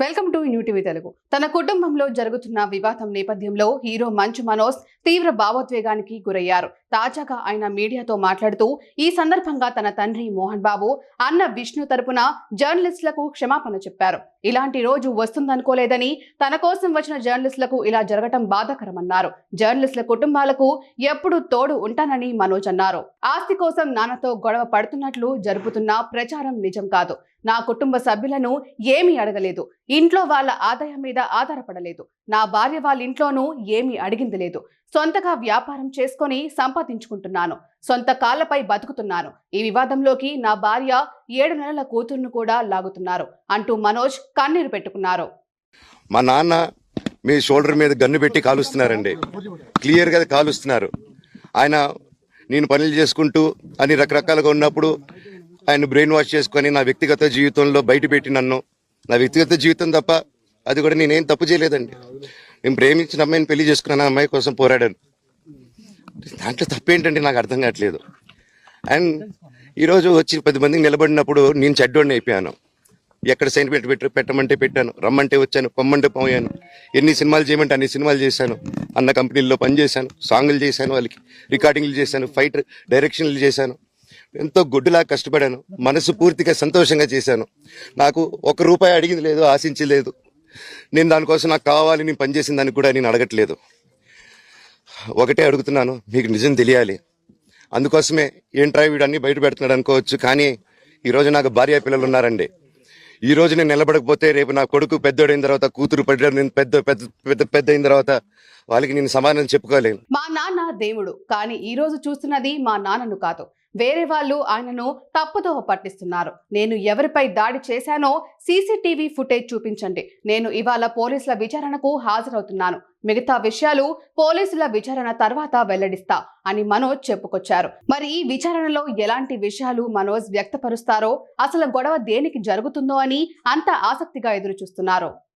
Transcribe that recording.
Welcome to new TV Telugu. తన కుటుంబంలో జరుగుతున్న వివాదం నేపథ్యంలో హీరో మంచు మనోజ్ తీవ్ర భావోద్వేగానికి గురయ్యారు. తాజాగా ఆయన మీడియాతో మాట్లాడుతూ ఈ సందర్భంగా తన తండ్రి మోహన్ బాబు, అన్న విష్ణు తరపున జర్నలిస్టులకు క్షమాపణ చెప్పారు. ఇలాంటి రోజు వస్తుందనుకోలేదని, తన కోసం వచ్చిన జర్నలిస్టులకు ఇలా జరగటం బాధాకరమన్నారు. జర్నలిస్టుల కుటుంబాలకు ఎప్పుడు తోడు ఉంటానని మనోజ్ అన్నారు. ఆస్తి కోసం నాన్నతో గొడవ పడుతున్నట్లు జరుపుతున్న ప్రచారం నిజం కాదు. నా కుటుంబ సభ్యులను ఏమీ అడగలేదు. ఇంట్లో వాళ్ళ ఆదాయం మీద ఆధారపడలేదు. నా భార్య వాళ్ళ ఇంట్లోనూ ఏమీ అడిగింది లేదు. సొంతగా వ్యాపారం చేసుకొని సంపాదించుకుంటున్నాను. సొంత కాళ్లపై బతుకుతున్నాను. ఈ వివాదంలోకి నా భార్య 7 నెలల కూతురును కూడా లాగుతున్నారు అంటూ మనోజ్ కన్నీరు పెట్టుకున్నారు. మా నాన్న మీ షోల్డర్ మీద గన్ను పెట్టి కాలుస్తున్నారండి. క్లియర్గా కాలుస్తున్నారు. ఆయన నేను పనులు చేసుకుంటూ అని రకరకాలుగా ఉన్నప్పుడు ఆయన బ్రెయిన్ వాష్ చేసుకొని నా వ్యక్తిగత జీవితంలో బయట పెట్టి నన్ను, నా వ్యక్తిగత జీవితం తప్ప అది కూడా నేనేం తప్పు చేయలేదండి. నేను ప్రేమించిన అమ్మాయిని పెళ్లి చేసుకున్నాను, అమ్మాయి కోసం పోరాడాను. దాంట్లో తప్పేంటండి నాకు అర్థం కావట్లేదు. అండ్ ఈరోజు వచ్చి 10 మందికి నిలబడినప్పుడు నేను చెడ్డోడిని అయిపోయాను. ఎక్కడ సైన్ పెట్టమంటే పెట్టాను, రమ్మంటే వచ్చాను, పొమ్మంటే పోయాను. ఎన్ని సినిమాలు చేయమంటే అన్ని సినిమాలు చేశాను. అన్న కంపెనీల్లో పనిచేశాను, సాంగులు చేశాను, వాళ్ళకి రికార్డింగ్లు చేశాను, ఫైట్ డైరెక్షన్లు చేశాను. ఎంతో గొడ్డులా కష్టపడాను. మనసు పూర్తిగా సంతోషంగా చేశాను. నాకు ₹1 అడిగింది లేదు, ఆశించలేదు. నేను దానికోసం నాకు కావాలి, నేను పనిచేసిన దానికి కూడా నేను అడగట్లేదు. ఒకటే అడుగుతున్నాను, మీకు నిజం తెలియాలి. అందుకోసమే ఏంట్రా వీడు అన్ని బయట పెడుతున్నాడు అనుకోవచ్చు, కానీ ఈరోజు నాకు భార్య పిల్లలు ఉన్నారండి. ఈ రోజు నేను నిలబడకపోతే రేపు నా కొడుకు పెద్దోడైన తర్వాత, కూతురు నేను పెద్ద అయిన తర్వాత వాళ్ళకి నేను సమాధానం చెప్పుకోలేను. మా నాన్న దేవుడు, కానీ ఈ రోజు చూస్తున్నది మా నాన్నను కాదు, వేరే వాళ్ళు ఆయనను తప్పుదోవ పట్టిస్తున్నారు. నేను ఎవరిపై దాడి చేశానో సీసీటీవీ ఫుటేజ్ చూపించండి. నేను ఇవాళ పోలీసుల విచారణకు హాజరవుతున్నాను. మిగతా విషయాలు పోలీసుల విచారణ తర్వాత వెల్లడిస్తా అని మనోజ్ చెప్పుకొచ్చారు. మరి ఈ విచారణలో ఎలాంటి విషయాలు మనోజ్ వ్యక్తపరుస్తారో, అసలు గొడవ దేనికి జరుగుతుందో అని అంత ఆసక్తిగా ఎదురు చూస్తున్నారు.